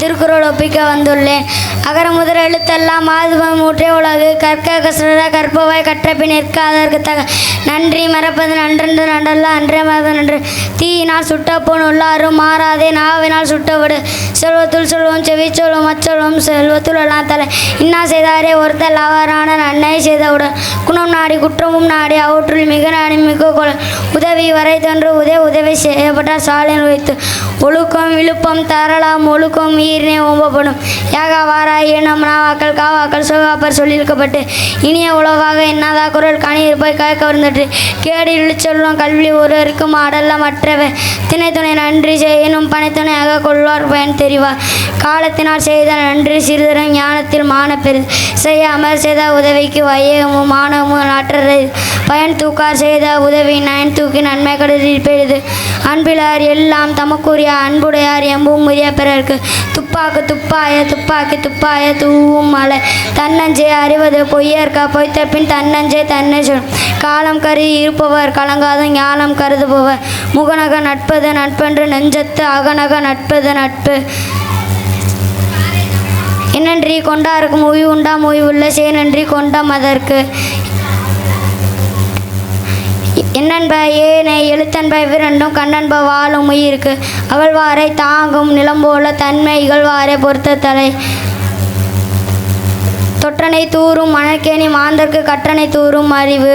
திருக்குறள் ஒப்பிக்க வந்துள்ளேன். அகர முதல் எழுத்தெல்லாம் மாதுபம் ஊற்றே உலகு கற்க கசட கற்பவாய் கற்றப்பின் நிற்க அதற்கு தக நன்றி மறப்பது நன்றென்று நன்றல்ல அன்றே மறப்பது நன்று. தீயினால் சுட்டப்போன் உள்ளாரும் மாறாதே நாவினால் சுட்டவிடு செல்வத்துள் சொல்வோம் செவிச்சொல்வோம் அச்சொல்வோம் செல்வத்துள் எல்லாம் தலை இன்னா செய்தாரே ஒருத்தல் அவரான நன்மை செய்தவுடன் குணம் நாடி குற்றமும் நாடி அவற்றுள் மிக நாடி மிக கொல உதவி வரை தன்று உதவி செய்யப்பட்டால் சாலின் வைத்து ஒழுக்கம் விழுப்பம் தரலாம் ஒழுக்கம் ஈரினை ஓம்பப்படும் யாக வாராய நம் நாவாக்கள் காவாக்கள் சொல்வாப்பர் சொல்லியிருக்கப்பட்டு இனிய உலகாக என்னாதா குரல் கனி இருப்பாய் காய் கவர்ந்துட்டு கேடு இழிச்சொல்லும் கல்வி ஒருவருக்கும் அடல்ல மற்றவை திணை துணை நன்றி செய்யணும் பனைத்துணையாக கொள்வார் பயன் தெரிவார் காலத்தினால் செய்த நன்றி சிறிதரும் ஞானத்தில் மான பெருது செய்யாமல் செய்த உதவிக்கு வையகமும் மானமும் நாட்டரை பயன் தூக்கார் செய்த உதவி நயன் தூக்கி நன்மை கடலில் பெரிது அன்பிலார் எல்லாம் தமக்குரிய அன்புடையார் எம்பும் உரிய பிறர்க்கு துப்பாக்கு துப்பாக்கி துப்பாய தூவும் மலை தன்னஞ்சை அறிவது பொய்யற்க பொய்த்த பின் தன்னஞ்சை தன்னை சொல் காலம் கருதி இருப்பவர் கலங்காத ஞானம் கருதுபவர் முகநக நட்பது நட்பென்று நெஞ்சத்து அகநக நட்பது நட்பு என்னன்றி கொண்டாருக்கும் உய்வு உண்டா உய்வுள்ள சேனன்றி கொண்டாம் அதற்கு என்னன்ப ஏனை எழுத்தன்ப இவ்விரண்டும் கண்ணன்ப வாழும் உயிருக்கு அகழ்வாரை தாங்கும் நிலம்போல தன்மை இகழ்வாரை பொறுத்த தலை தொற்றனை தூறும் மணற்கேணி மாந்தர்க்கு கற்றனை தூறும் அறிவு